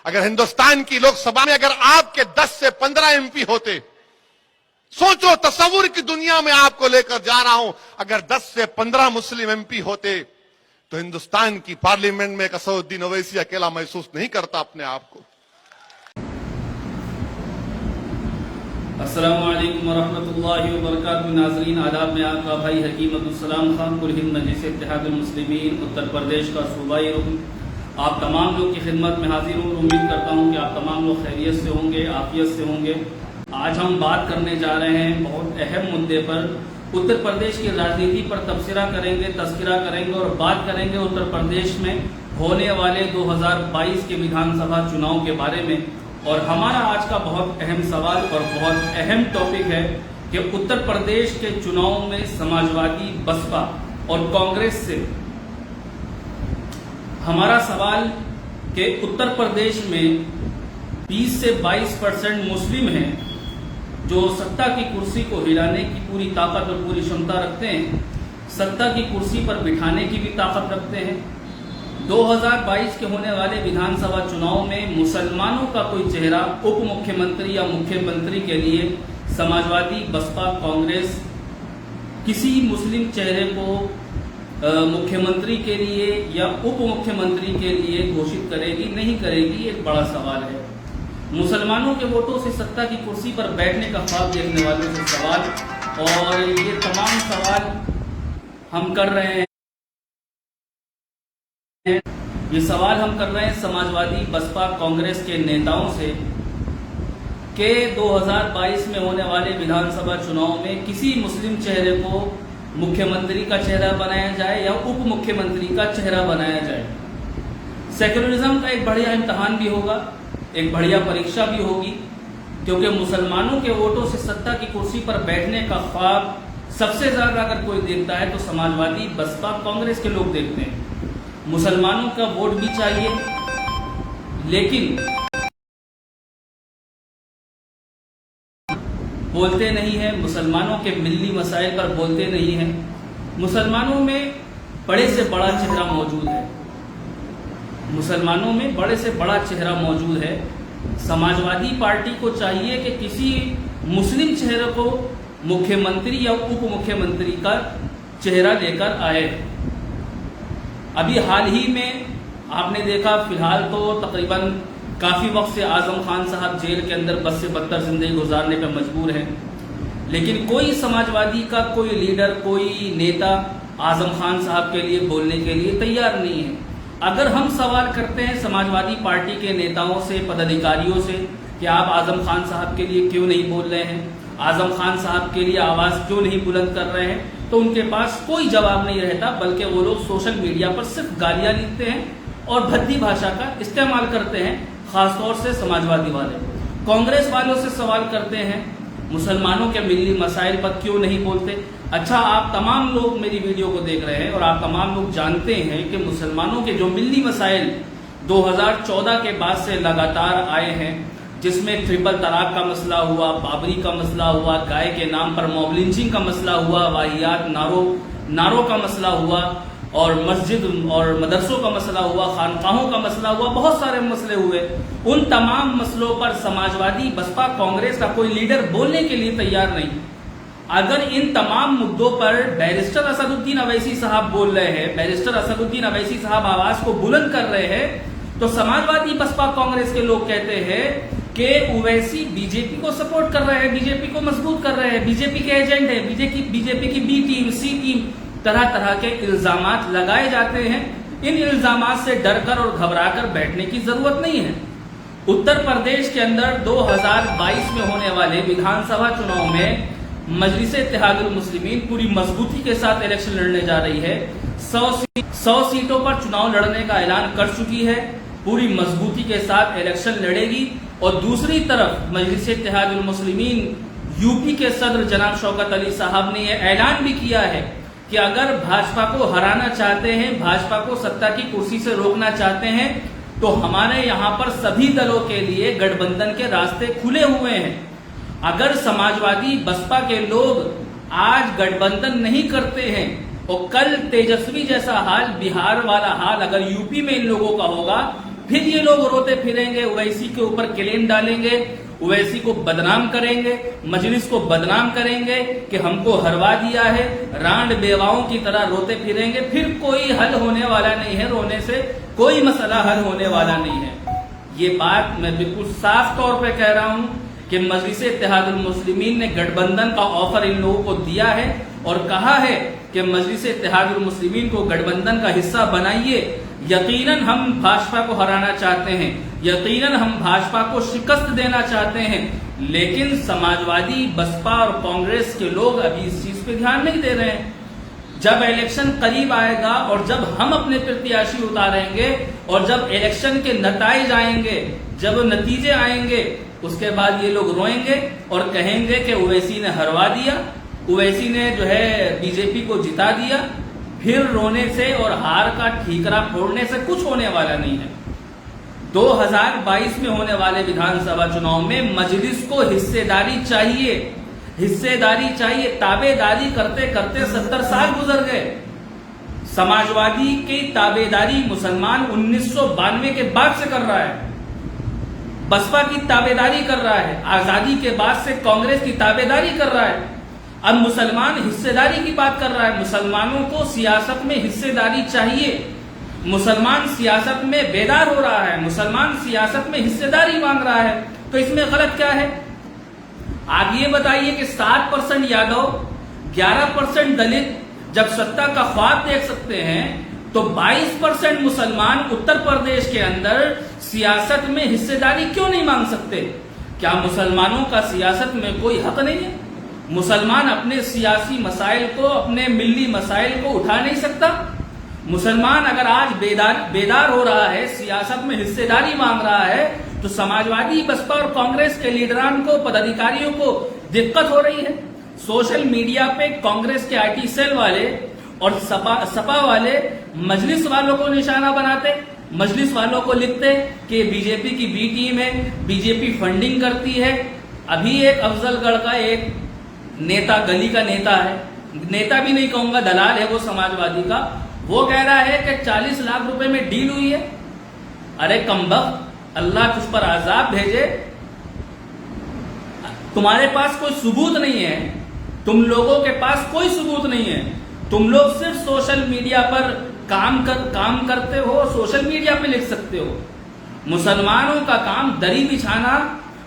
अगर हिंदुस्तान की लोकसभा में अगर आपके 10 से 15 एमपी होते, सोचो, तस्वुर की दुनिया में आपको लेकर जा रहा हूं, अगर 10 से 15 मुस्लिम एमपी होते तो हिंदुस्तान की पार्लियामेंट में असदुद्दीन ओवैसी अकेला महसूस नहीं करता अपने आप को। अस्सलामु अलैकुम वरहमतुल्लाहि वबरकातुहू। नाज़रीन, आदाब में आपका भाई हकीम अब्दुल सलाम खान, कुल हिंद मजलिस इत्तेहादुल मुस्लिमीन उत्तर प्रदेश का सूबाई रुकन, आप तमाम लोग की खिदमत में हाजिर हूँ। उम्मीद करता हूँ कि आप तमाम लोग खैरियत से होंगे, आफियत से होंगे। आज हम बात करने जा रहे हैं बहुत अहम मुद्दे पर, उत्तर प्रदेश की राजनीति पर तबसरा करेंगे, तस्करा करेंगे और बात करेंगे उत्तर प्रदेश में होने वाले 2022 के विधानसभा चुनाव के बारे में। और हमारा आज का बहुत अहम सवाल और बहुत अहम टॉपिक है कि उत्तर प्रदेश के चुनाव में समाजवादी, बसपा और कांग्रेस से हमारा सवाल कि उत्तर प्रदेश में 20 से 22% मुस्लिम हैं जो सत्ता की कुर्सी को हिलाने की पूरी ताकत और पूरी क्षमता रखते हैं, सत्ता की कुर्सी पर बिठाने की भी ताकत रखते हैं। 2022 के होने वाले विधानसभा चुनाव में मुसलमानों का कोई चेहरा उप मुख्यमंत्री या मुख्यमंत्री के लिए समाजवादी, बसपा, कांग्रेस किसी मुस्लिम चेहरे को मुख्यमंत्री के लिए या उप मुख्यमंत्री के लिए घोषित करेगी, नहीं करेगी, एक बड़ा सवाल है। मुसलमानों के वोटों से सत्ता की कुर्सी पर बैठने का ख्वाब देखने वालों से सवाल, और ये तमाम सवाल हम कर रहे हैं। ये सवाल हम कर रहे हैं समाजवादी, बसपा, कांग्रेस के नेताओं से कि 2022 में होने वाले विधानसभा चुनाव में किसी मुस्लिम चेहरे को मुख्यमंत्री का चेहरा बनाया जाए या उप मुख्यमंत्री का चेहरा बनाया जाए। सेक्युलरिज्म का एक बढ़िया इम्तहान भी होगा, एक बढ़िया परीक्षा भी होगी, क्योंकि मुसलमानों के वोटों से सत्ता की कुर्सी पर बैठने का ख्वाब सबसे ज्यादा अगर कोई देखता है तो समाजवादी, बसपा, कांग्रेस के लोग देखते हैं। मुसलमानों का वोट भी चाहिए, लेकिन बोलते नहीं है, मुसलमानों के मिल्ली मसाइल पर बोलते नहीं है। मुसलमानों में बड़े से बड़ा चेहरा मौजूद है, मुसलमानों में बड़े से बड़ा चेहरा मौजूद है। समाजवादी पार्टी को चाहिए कि किसी मुस्लिम चेहरे को मुख्यमंत्री या उप मुख्यमंत्री का चेहरा लेकर आए। अभी हाल ही में आपने देखा, फिलहाल तो तकरीबन काफी वक्त से आजम खान साहब जेल के अंदर बद से बदतर जिंदगी गुजारने पर मजबूर हैं, लेकिन कोई समाजवादी का कोई लीडर, कोई नेता आजम खान साहब के लिए बोलने के लिए तैयार नहीं है। अगर हम सवाल करते हैं समाजवादी पार्टी के नेताओं से, पदाधिकारियों से कि आप आजम खान साहब के लिए क्यों नहीं बोल रहे हैं, आजम खान साहब के लिए आवाज क्यों नहीं बुलंद कर रहे हैं, तो उनके पास कोई जवाब नहीं रहता, बल्कि वो लोग सोशल मीडिया पर सिर्फ गालियां लिखते हैं और भद्दी भाषा का इस्तेमाल करते हैं, खासतौर से समाजवादी वाले। कांग्रेस वालों से सवाल करते हैं मुसलमानों के मिल्ली मसाइल पर क्यों नहीं बोलते। अच्छा, आप तमाम लोग मेरी वीडियो को देख रहे हैं और आप तमाम लोग जानते हैं कि मुसलमानों के जो मिल्ली मसाइल 2014 के बाद से लगातार आए हैं, जिसमें ट्रिपल तलाक का मसला हुआ, बाबरी का मसला हुआ, गाय के नाम पर मॉब लिंचिंग का मसला हुआ, वाहियात नारों का मसला हुआ, और मस्जिद और मदरसों का मसला हुआ, खानकाहों का मसला हुआ, बहुत सारे मसले हुए। उन तमाम मसलों पर समाजवादी, बसपा, कांग्रेस का कोई लीडर बोलने के लिए तैयार नहीं। अगर इन तमाम मुद्दों पर बैरिस्टर असदुद्दीन अवैसी साहब बोल रहे हैं, बैरिस्टर असदुद्दीन अवैसी साहब आवाज को बुलंद कर रहे हैं, तो समाजवादी, बसपा, कांग्रेस के लोग कहते हैं कि ओवैसी बीजेपी को सपोर्ट कर रहे हैं, बीजेपी को मजबूत कर रहे हैं, बीजेपी के एजेंट है, बीजेपी की बी टीम, सी टीम, तरह तरह के इल्जामात लगाए जाते हैं। इन इल्जामात से डरकर और घबराकर बैठने की जरूरत नहीं है। उत्तर प्रदेश के अंदर 2022 में होने वाले विधानसभा चुनाव में मजलिस इत्तेहादुल मुस्लिमीन पूरी मजबूती के साथ इलेक्शन लड़ने जा रही है। 100 सीटों पर चुनाव लड़ने का ऐलान कर चुकी है, पूरी मजबूती के साथ इलेक्शन लड़ेगी। और दूसरी तरफ मजलिस इत्तेहादुल मुस्लिमीन यूपी के सदर जनाब शौकत अली साहब ने यह ऐलान भी किया है कि अगर भाजपा को हराना चाहते हैं, भाजपा को सत्ता की कुर्सी से रोकना चाहते हैं, तो हमारे यहाँ पर सभी दलों के लिए गठबंधन के रास्ते खुले हुए हैं। अगर समाजवादी, बसपा के लोग आज गठबंधन नहीं करते हैं और कल तेजस्वी जैसा हाल, बिहार वाला हाल अगर यूपी में इन लोगों का होगा, फिर ये लोग रोते फिरेंगे, ओवैसी के ऊपर क्लेम डालेंगे, ओवैसी को बदनाम करेंगे, मजलिस को बदनाम करेंगे कि हमको हरवा दिया है, रांड बेवाओं की तरह रोते फिरेंगे। फिर कोई हल होने वाला नहीं है, रोने से कोई मसला हल होने वाला नहीं है। ये बात मैं बिल्कुल साफ तौर पे कह रहा हूं कि मजलिस इत्तेहादुल मुस्लिमीन ने गठबंधन का ऑफर इन लोगों को दिया है और कहा है कि मजलिस इत्तेहादुल मुस्लिमीन को गठबंधन का हिस्सा बनाइए। यकीनन हम भाजपा को हराना चाहते हैं, यकीनन हम भाजपा को शिकस्त देना चाहते हैं, लेकिन समाजवादी, बसपा और कांग्रेस के लोग अभी इस चीज पे ध्यान नहीं दे रहे हैं। जब इलेक्शन करीब आएगा और जब हम अपने प्रत्याशी उतारेंगे और जब इलेक्शन के नतीजे आएंगे, जब नतीजे आएंगे, उसके बाद ये लोग रोएंगे और कहेंगे कि ओवैसी ने हरवा दिया, ओवैसी ने जो है बीजेपी को जिता दिया। फिर रोने से और हार का ठीकरा फोड़ने से कुछ होने वाला नहीं है। 2022 में होने वाले विधानसभा चुनाव में मजलिस को हिस्सेदारी चाहिए, हिस्सेदारी चाहिए। ताबेदारी करते करते 70 साल गुजर गए। समाजवादी की ताबेदारी मुसलमान 1992 के बाद से कर रहा है, बसपा की ताबेदारी कर रहा है, आजादी के बाद से कांग्रेस की ताबेदारी कर रहा है। अब मुसलमान हिस्सेदारी की बात कर रहा है। मुसलमानों को सियासत में हिस्सेदारी चाहिए। मुसलमान सियासत में बेदार हो रहा है, मुसलमान सियासत में हिस्सेदारी मांग रहा है, तो इसमें गलत क्या है? आप ये बताइए कि 7% यादव, 11% दलित जब सत्ता का ख्वाब देख सकते हैं, तो 22% मुसलमान उत्तर प्रदेश के अंदर सियासत में हिस्सेदारी क्यों नहीं मांग सकते? क्या मुसलमानों का सियासत में कोई हक नहीं है? मुसलमान अपने सियासी मसाइल को, अपने मिल्ली मसाइल को उठा नहीं सकता? मुसलमान अगर आज बेदार हो रहा है, सियासत में हिस्सेदारी मांग रहा है, तो समाजवादी, बसपा और कांग्रेस के लीडरान को, पदाधिकारियों को दिक्कत हो रही है। सोशल मीडिया पे कांग्रेस के आईटी सेल वाले और सपा वाले मजलिस वालों को निशाना बनाते, मजलिस वालों को लिखते कि बीजेपी की बी टीम है, बीजेपी फंडिंग करती है। अभी एक अफजलगढ़ का एक नेता, गली का नेता है, नेता भी नहीं कहूंगा, दलाल है वो समाजवादी का, वो कह रहा है कि 40 लाख रुपए में डील हुई है। अरे कमबख्त, अल्लाह तुझ पर आजाब भेजे, तुम्हारे पास कोई सबूत नहीं है, तुम लोगों के पास कोई सबूत नहीं है। तुम लोग सिर्फ सोशल मीडिया पर काम करते हो, सोशल मीडिया पे लिख सकते हो। मुसलमानों का काम दरी बिछाना,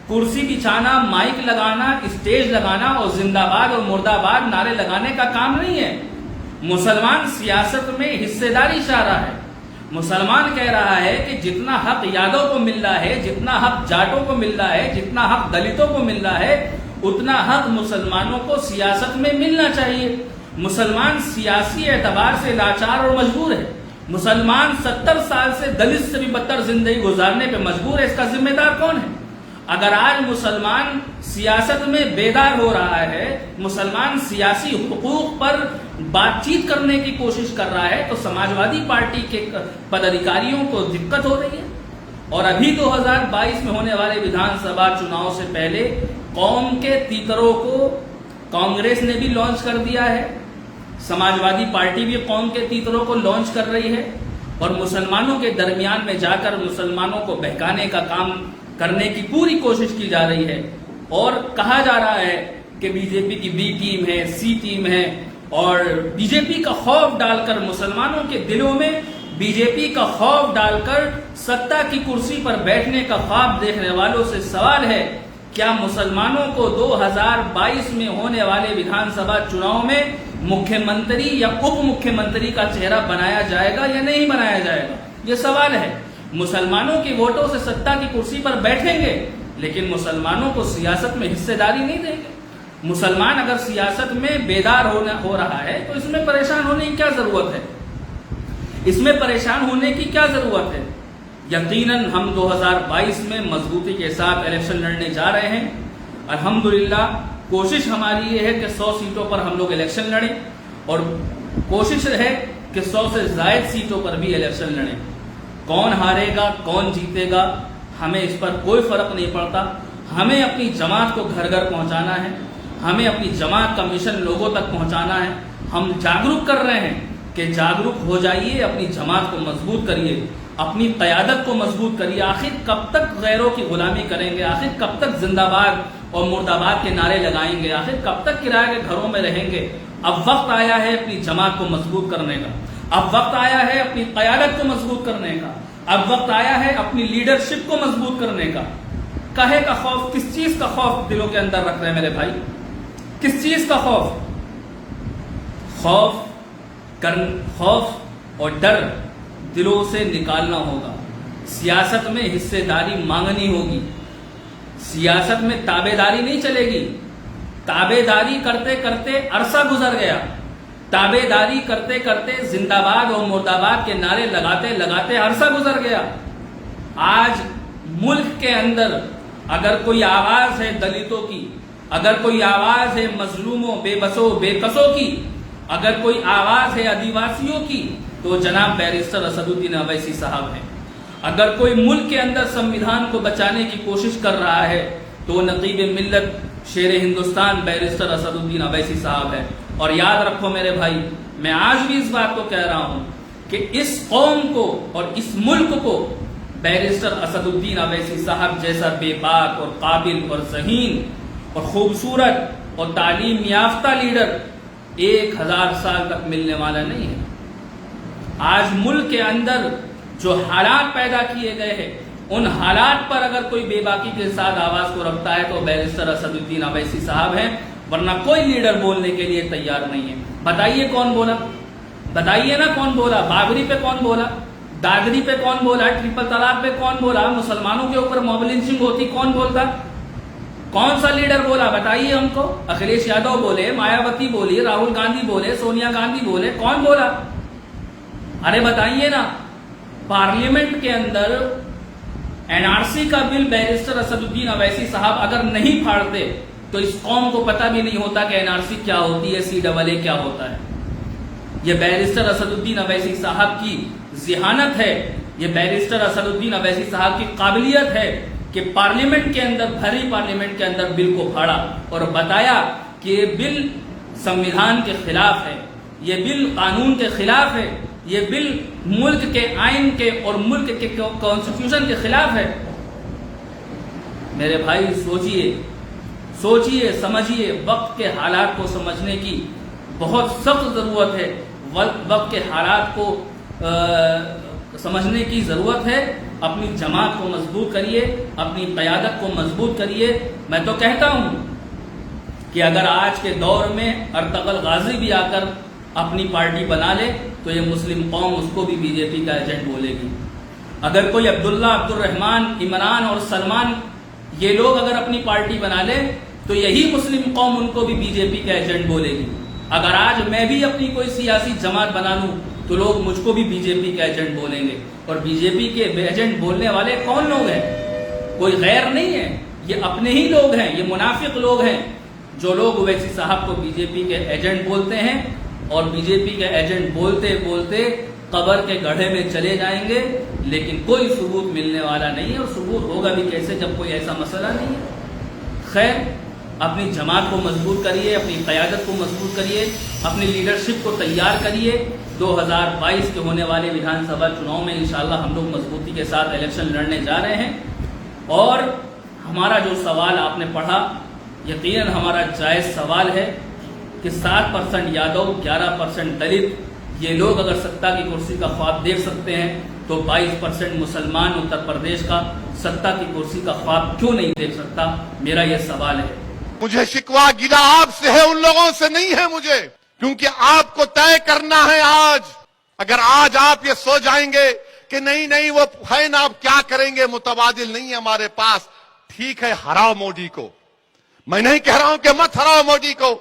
कुर्सी बिछाना, माइक लगाना, स्टेज लगाना और जिंदाबाद और मुर्दाबाद नारे लगाने का काम नहीं है। मुसलमान सियासत में हिस्सेदारी चाह रहा है। मुसलमान कह रहा है कि जितना हक यादव को मिल रहा है, जितना हक जाटों को मिल रहा है, जितना हक दलितों को मिल रहा है, उतना हक मुसलमानों को सियासत में मिलना चाहिए। मुसलमान सियासी एतबार से लाचार और मजबूर है। मुसलमान 70 साल से दलित से भी बदतर जिंदगी गुजारने पे मजबूर है। इसका जिम्मेदार कौन है? अगर आज मुसलमान सियासत में बेदार हो रहा है, मुसलमान सियासी हुकूक पर बातचीत करने की कोशिश कर रहा है, तो समाजवादी पार्टी के पदाधिकारियों को दिक्कत हो रही है। और अभी 2022 में होने वाले विधानसभा चुनाव से पहले कौम के तीतरों को कांग्रेस ने भी लॉन्च कर दिया है, समाजवादी पार्टी भी कौम के तीतरों को लॉन्च कर रही है और मुसलमानों के दरमियान में जाकर मुसलमानों को बहकाने का काम करने की पूरी कोशिश की जा रही है। और कहा जा रहा है कि बीजेपी की बी टीम है, सी टीम है, और बीजेपी का खौफ डालकर, मुसलमानों के दिलों में बीजेपी का खौफ डालकर सत्ता की कुर्सी पर बैठने का ख्वाब देखने वालों से सवाल है, क्या मुसलमानों को 2022 में होने वाले विधानसभा चुनाव में मुख्यमंत्री या उप मुख्यमंत्री का चेहरा बनाया जाएगा या नहीं बनाया जाएगा? ये सवाल है। मुसलमानों के वोटों से सत्ता की कुर्सी पर बैठेंगे, लेकिन मुसलमानों को सियासत में हिस्सेदारी नहीं देंगे। मुसलमान अगर सियासत में बेदार हो रहा है, तो इसमें परेशान होने की क्या जरूरत है? इसमें परेशान होने की क्या जरूरत है? यकीनन हम 2022 में मजबूती के साथ इलेक्शन लड़ने जा रहे हैं। अल्हम्दुलिल्लाह कोशिश हमारी ये है कि 100 सीटों पर हम लोग इलेक्शन लड़ें और कोशिश है कि 100 से ज्यादा सीटों पर भी इलेक्शन लड़ें। कौन हारेगा, कौन जीतेगा, हमें इस पर कोई फर्क नहीं पड़ता। हमें अपनी जमात को घर घर पहुंचाना है, हमें अपनी जमात का मिशन लोगों तक पहुंचाना है। हम जागरूक कर रहे हैं कि जागरूक हो जाइए, अपनी जमात को मजबूत करिए। अपनी क़यादत को मजबूत करिए। आखिर कब तक गैरों की गुलामी करेंगे? आखिर कब तक जिंदाबाद और मुर्दाबाद के नारे लगाएंगे? आखिर कब तक किराए के घरों में रहेंगे? अब वक्त आया है अपनी जमात को मजबूत करने का। अब वक्त आया है अपनी क़यादत को मजबूत करने का। अब वक्त आया है अपनी लीडरशिप को मजबूत करने का। कहे का खौफ, किस चीज का खौफ दिलों के अंदर रख रहे हैं मेरे भाई? किस चीज का खौफ? खौफ और डर दिलों से निकालना होगा। सियासत में हिस्सेदारी मांगनी होगी। सियासत में ताबेदारी नहीं चलेगी। ताबेदारी करते करते अरसा गुजर गया। ताबेदारी करते करते जिंदाबाद और मुर्दाबाद के नारे लगाते लगाते अरसा गुजर गया। आज मुल्क के अंदर अगर कोई आवाज है दलितों की, अगर कोई आवाज है मजलूमों, बेबसों, बेकसों की, अगर कोई आवाज है आदिवासियों की, तो जनाब बैरिस्टर असदुद्दीन अवैसी साहब हैं। अगर कोई मुल्क के अंदर संविधान को बचाने की कोशिश कर रहा है तो नकीब मिल्लत शेर हिंदुस्तान बैरिस्टर असदुद्दीन अवैसी साहब है। और याद रखो मेरे भाई, मैं आज भी इस बात को कह रहा हूं कि इस कौम को और इस मुल्क को बैरिस्टर असदुद्दीन अवैसी साहब जैसा बेबाक और काबिल और ज़हीन और खूबसूरत और तालीम याफ्ता लीडर 1000 साल तक मिलने वाला नहीं है। आज मुल्क के अंदर जो हालात पैदा किए गए हैं, उन हालात पर अगर कोई बेबाकी के साथ आवाज को रखता है तो बैरिस्टर असदुद्दीन अवैसी साहब हैं, वरना कोई लीडर बोलने के लिए तैयार नहीं है। बताइए कौन बोला? बताइए ना कौन बोला? बाबरी पे कौन बोला? दादरी पे कौन बोला? ट्रिपल तलाक पे कौन बोला? मुसलमानों के ऊपर मॉब लिंचिंग होती कौन बोलता? कौन सा लीडर बोला? बताइए हमको। अखिलेश यादव बोले, मायावती बोली, राहुल गांधी बोले, सोनिया गांधी बोले, कौन बोला? अरे बताइए ना। पार्लियामेंट के अंदर एनआरसी का बिल बैरिस्टर असदुद्दीन अवैसी साहब अगर नहीं फाड़ते तो इस कौम को पता भी नहीं होता कि एनआरसी क्या होती है, CAA क्या होता है। ये बैरिस्टर असदुद्दीन अवैसी साहब की जिहानत है, ये बैरिस्टर असदुद्दीन अवैसी साहब की काबिलियत है कि पार्लियामेंट के अंदर, भरी पार्लियामेंट के अंदर बिल को फाड़ा और बताया कि ये बिल संविधान के खिलाफ है, ये बिल कानून के खिलाफ है, ये बिल मुल्क के आइन के और मुल्क के कॉन्स्टिट्यूशन के खिलाफ है। मेरे भाई सोचिए, सोचिए, समझिए। वक्त के हालात को समझने की बहुत सख्त जरूरत है। वक्त के हालात को समझने की जरूरत है। अपनी जमात को मजबूत करिए, अपनी क़यादत को मजबूत करिए। मैं तो कहता हूं कि अगर आज के दौर में अर्तगल गाजी भी आकर अपनी पार्टी बना ले तो ये मुस्लिम कौम उसको भी बीजेपी का एजेंट बोलेगी। अगर कोई अब्दुल्ला, अब्दुल रहमान, इमरान और सलमान, ये लोग अगर अपनी पार्टी बना ले तो यही मुस्लिम कौम उनको भी बीजेपी का एजेंट बोलेगी। अगर आज मैं भी अपनी कोई सियासी जमात बना लूं तो लोग मुझको भी बीजेपी का एजेंट बोलेंगे। और बीजेपी के एजेंट बोलने वाले कौन लोग हैं? कोई गैर नहीं है, ये अपने ही लोग हैं, ये मुनाफिक लोग हैं जो लोग ओवैसी साहब को बीजेपी के एजेंट बोलते हैं और बीजेपी के एजेंट बोलते बोलते कब्र के गड्ढे में चले जाएंगे, लेकिन कोई सबूत मिलने वाला नहीं है। और सबूत होगा भी कैसे जब कोई ऐसा मसला नहीं है। खैर, अपनी जमात को मजबूत करिए, अपनी क़यादत को मजबूत करिए, अपनी लीडरशिप को तैयार करिए। 2022 के होने वाले विधानसभा चुनाव में इंशाअल्लाह हम लोग मजबूती के साथ इलेक्शन लड़ने जा रहे हैं। और हमारा जो सवाल आपने पढ़ा, यकीनन हमारा जायज़ सवाल है कि 7% यादव, 11% दलित, ये लोग अगर सत्ता की कुर्सी का ख्वाब देख सकते हैं तो 22% मुसलमान उत्तर प्रदेश का सत्ता की कुर्सी का ख्वाब क्यों नहीं देख सकता? मेरा ये सवाल है। मुझे शिकवा गिला आपसे है, उन लोगों से नहीं है मुझे, क्योंकि आपको तय करना है आज। अगर आज आप ये सो जाएंगे कि नहीं नहीं वो है ना, आप क्या करेंगे, मुतबादिल नहीं है हमारे पास, ठीक है, हराओ मोदी को। मैं नहीं कह रहा हूं कि मत हराओ मोदी को,